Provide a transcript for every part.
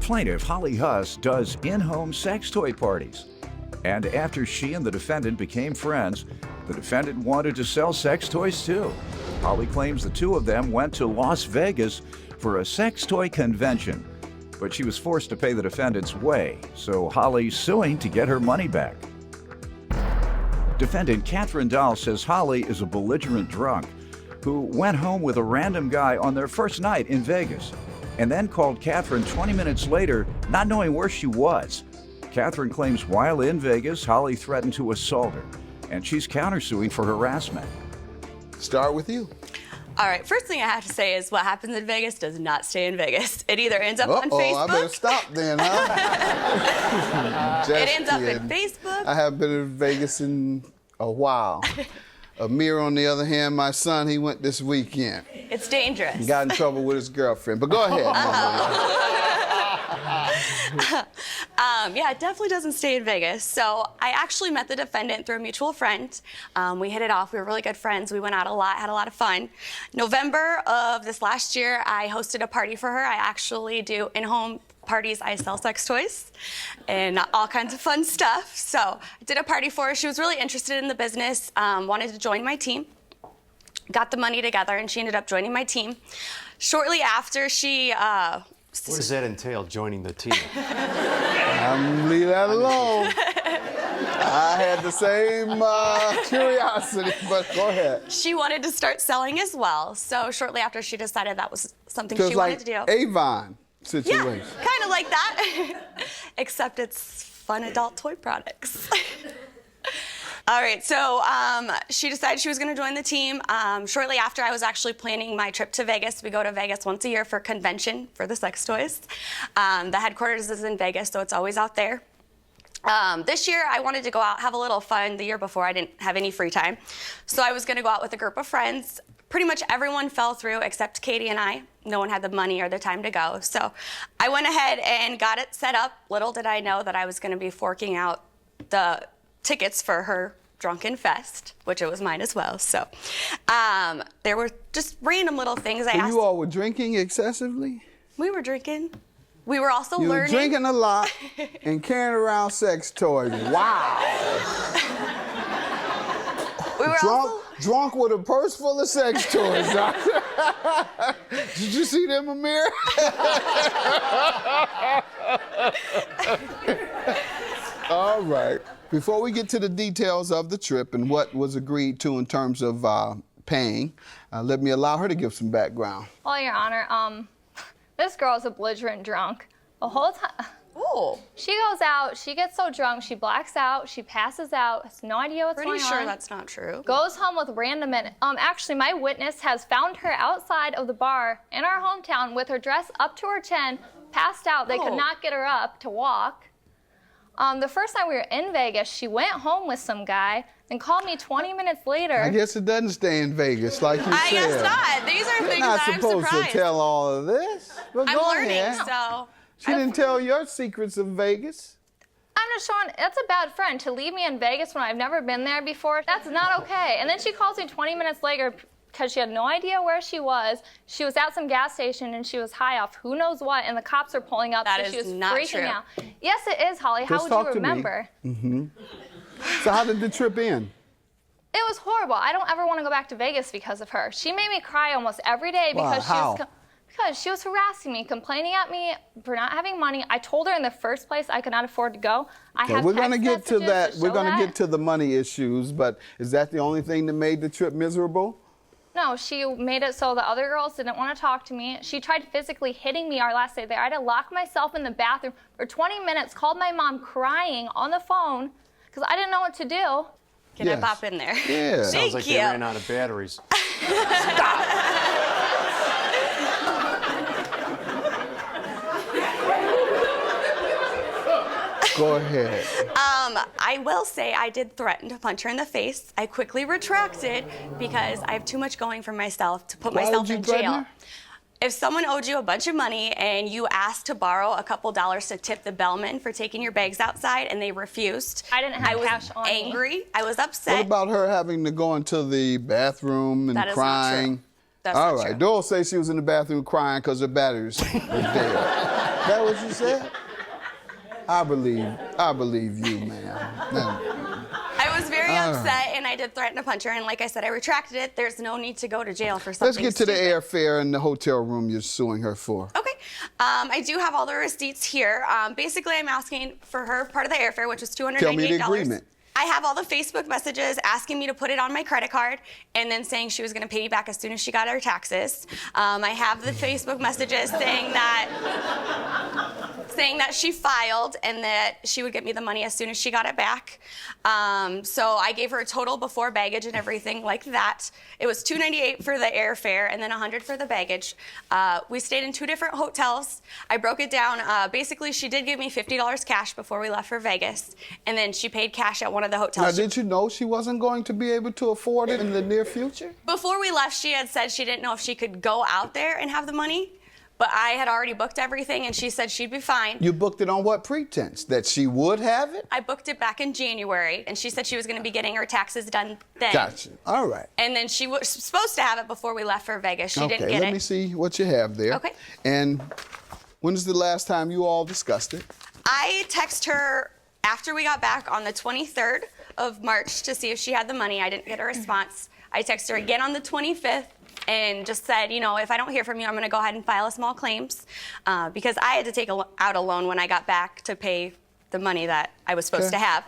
plaintiff, Holly Huss, does in-home sex toy parties. And after she and the defendant became friends, the defendant wanted to sell sex toys too. Holly claims the two of them went to Las Vegas for a sex toy convention, but she was forced to pay the defendant's way, so Holly's suing to get her money back. Defendant Catherine Dahl says Holly is a belligerent drunk who went home with a random guy on their first night in Vegas and then called Catherine 20 minutes later, not knowing where she was. Catherine claims while in Vegas, Holly threatened to assault her, and she's countersuing for harassment. Start with you. All right, first thing I have to say is what happens in Vegas does not stay in Vegas. It either ends up on I Facebook. better stop then, huh? It ends up in Facebook. I haven't been in Vegas in a while. Amir, on the other hand, my son, he went this weekend. It's dangerous. He got in trouble with his girlfriend. But go ahead. Yeah, it definitely doesn't stay in Vegas. So I actually met the defendant through a mutual friend. We hit it off. We were really good friends. We went out a lot, had a lot of fun. November of this last year, I hosted a party for her. I actually do in-home parties. I sell sex toys and all kinds of fun stuff. So I did a party for her. She was really interested in the business, wanted to join my team. Got the money together, and she ended up joining my team. Shortly after she... what does that entail, joining the team? I'm leave that alone. I had the same curiosity, but go ahead. She wanted to start selling as well. So shortly after, she decided that was something she wanted to do. Like Avon situation. Yeah, kind of like that, except it's fun adult toy products. All right, so she decided she was going to join the team. Shortly after, I was actually planning my trip to Vegas. We go to Vegas once a year for a convention for the sex toys. The headquarters is in Vegas, so it's always out there. This year, I wanted to go out, have a little fun. The year before, I didn't have any free time. So I was going to go out with a group of friends. Pretty much everyone fell through except Katie and I. No one had the money or the time to go. So I went ahead and got it set up. Little did I know that I was going to be forking out the tickets for her drunken fest, which it was mine as well. So there were just random little things I asked. You all were drinking excessively? We were drinking. We were also learning. You were drinking a lot and carrying around sex toys. Wow. We were drunk with a purse full of sex toys. Did you see them, Amir? All right. Before we get to the details of the trip and what was agreed to in terms of paying, let me allow her to give some background. Well, Your Honor, this girl is a belligerent drunk. The whole time. Ooh. She goes out, she gets so drunk, she blacks out, she passes out, has no idea what's going on. Pretty sure that's not true. Goes home with random men. Actually, my witness has found her outside of the bar in our hometown with her dress up to her chin, passed out. They could not get her up to walk. The first time we were in Vegas, she went home with some guy and called me 20 minutes later. I guess it doesn't stay in Vegas, like you said. I guess not. These are things that I'm surprised. You're not supposed to tell all of this. But I'm learning, ahead. so... She didn't tell your secrets of Vegas. I'm just showing, that's a bad friend. To leave me in Vegas when I've never been there before, that's not okay. And then she calls me 20 minutes later because she had no idea where she was. She was at some gas station and she was high off who knows what, and the cops are pulling up. That so she was is not freaking true. out. Yes, it is, Holly. How would you remember? Mm-hmm. So how did the trip end? It was horrible. I don't ever want to go back to Vegas because of her. She made me cry almost every day because because she was harassing me, complaining at me for not having money. I told her in the first place I could not afford to go. We're going to get to that. We're going to get to the money issues, but is that the only thing that made the trip miserable? No, she made it so the other girls didn't want to talk to me. She tried physically hitting me our last day there. I had to lock myself in the bathroom for 20 minutes, called my mom crying on the phone because I didn't know what to do. Can I pop in there? Yeah. Sounds like they ran out of batteries. Stop! Go ahead. I will say I did threaten to punch her in the face. I quickly retracted because I have too much going for myself to put myself in jail. If someone owed you a bunch of money and you asked to borrow a couple dollars to tip the bellman for taking your bags outside and they refused, I didn't have cash on me. I was angry. I was upset. What about her having to go into the bathroom and crying? That's all not right. true. Dole says she was in the bathroom crying because her batteries were dead. That what you said? I believe you, man. I was very upset, and I did threaten to punch her. And like I said, I retracted it. There's no need to go to jail for something Let's get to the stupid. airfare and the hotel room you're suing her for. Okay. I do have all the receipts here. Basically, I'm asking for her part of the airfare, which was $298. Tell me the agreement. I have all the Facebook messages asking me to put it on my credit card and then saying she was going to pay me back as soon as she got her taxes. I have the Facebook messages saying that she filed and that she would get me the money as soon as she got it back. So I gave her a total before baggage and everything like that. It was $298 for the airfare and then $100 for the baggage. We stayed in 2 different hotels. I broke it down. Basically, she did give me $50 cash before we left for Vegas, and then she paid cash at one of the hotels. Now, did you know she wasn't going to be able to afford it in the near future? Before we left, she had said she didn't know if she could go out there and have the money, but I had already booked everything, and she said she'd be fine. You booked it on what pretense? That she would have it? I booked it back in January, and she said she was going to be getting her taxes done then. Gotcha. All right. And then she was supposed to have it before we left for Vegas. She didn't get it. Let me see what you have there. Okay. And when is the last time you all discussed it? I texted her after we got back on the 23rd of March to see if she had the money. I didn't get a response. I texted her again on the 25th and just said, you know, if I don't hear from you, I'm going to go ahead and file a small claims because I had to take out a loan when I got back to pay the money that I was supposed to have.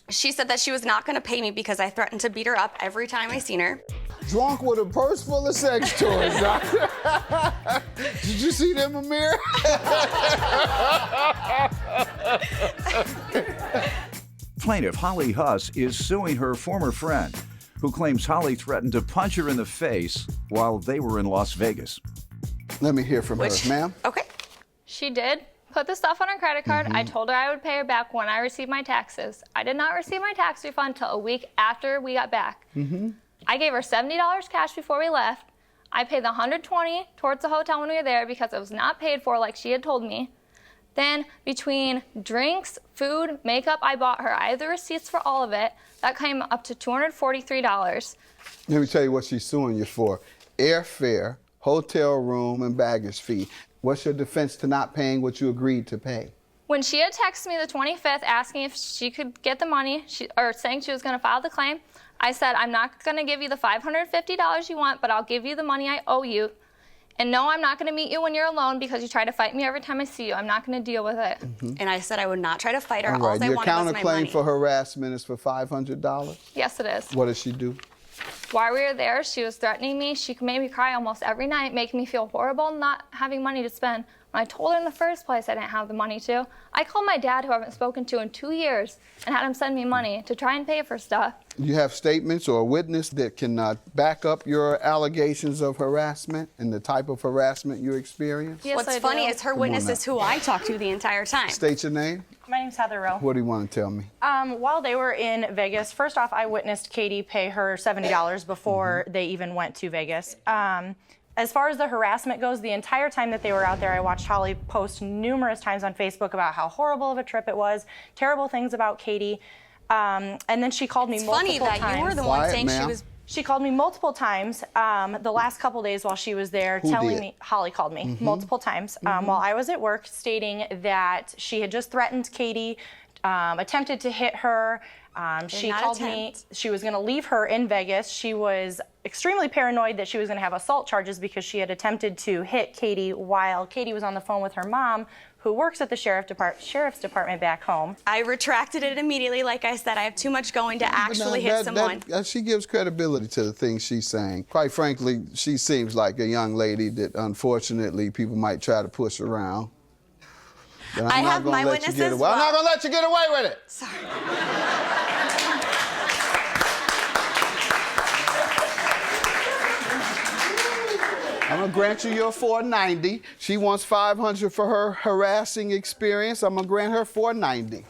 She said that she was not going to pay me because I threatened to beat her up every time I seen her. Drunk with a purse full of sex toys. Did you see them, Amir? Plaintiff Holly Huss is suing her former friend, who claims Holly threatened to punch her in the face while they were in Las Vegas. Let me hear from her, ma'am. Okay. She did put the stuff on her credit card. I told her I would pay her back when I received my taxes. I did not receive my tax refund until a week after we got back. I gave her $70 cash before we left. I paid the $120 towards the hotel when we were there because it was not paid for like she had told me. Then between drinks, food, makeup, I bought her. I have the receipts for all of it. That came up to $243. Let me tell you what she's suing you for. Airfare, hotel room, and baggage fee. What's your defense to not paying what you agreed to pay? When she had texted me the 25th asking if she could get the money, or saying she was going to file the claim, I said, I'm not going to give you the $550 you want, but I'll give you the money I owe you. And no, I'm not going to meet you when you're alone because you try to fight me every time I see you. I'm not going to deal with it. And I said I would not try to fight her. All right. All I Your wanted was my money. counterclaim for harassment is for $500? Yes, it is. What does she do? While we were there, she was threatening me. She made me cry almost every night, making me feel horrible not having money to spend. When I told her in the first place I didn't have the money to, I called my dad, who I haven't spoken to in 2 years, and had him send me money to try and pay for stuff. You have statements or a witness that can back up your allegations of harassment and the type of harassment you experienced? Yes, What's I funny do. is her witness is who I talked to the entire time. State your name. My name's Heather Rowe. What do you want to tell me? While they were in Vegas, first off, I witnessed Katie pay her $70 before they even went to Vegas. As far as the harassment goes, the entire time that they were out there, I watched Holly post numerous times on Facebook about how horrible of a trip it was, terrible things about Katie. And then she called me multiple times. Funny that you were the one saying she was... She called me multiple times the last couple days while she was there, telling me, Holly called me multiple times while I was at work, stating that she had just threatened Katie, attempted to hit her. She called me, she was going to leave her in Vegas. She was extremely paranoid that she was going to have assault charges because she had attempted to hit Katie while Katie was on the phone with her mom, who works at the sheriff's department back home. I retracted it immediately. Like I said, I have too much going to actually hit someone. She gives credibility to the things she's saying. Quite frankly, she seems like a young lady that unfortunately people might try to push around. I have my witnesses. I'm not going to let you get away with it. Sorry. I'm going to grant you your $490. She wants $500 for her harassing experience. I'm going to grant her $490.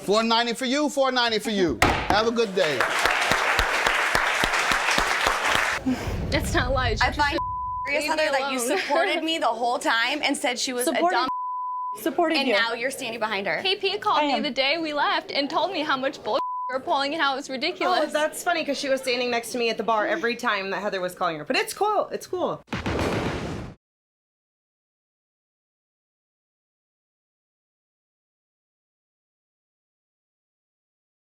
$490 for you, $490 for you. Have a good day. It's not lies. I find it Heather, that you supported me the whole time and said she was a dumb Supported and you. now you're standing behind her. KP called me the day we left and told me how much bull we were pulling and how it was ridiculous. Oh, that's funny because she was standing next to me at the bar every time that Heather was calling her. But it's cool. It's cool.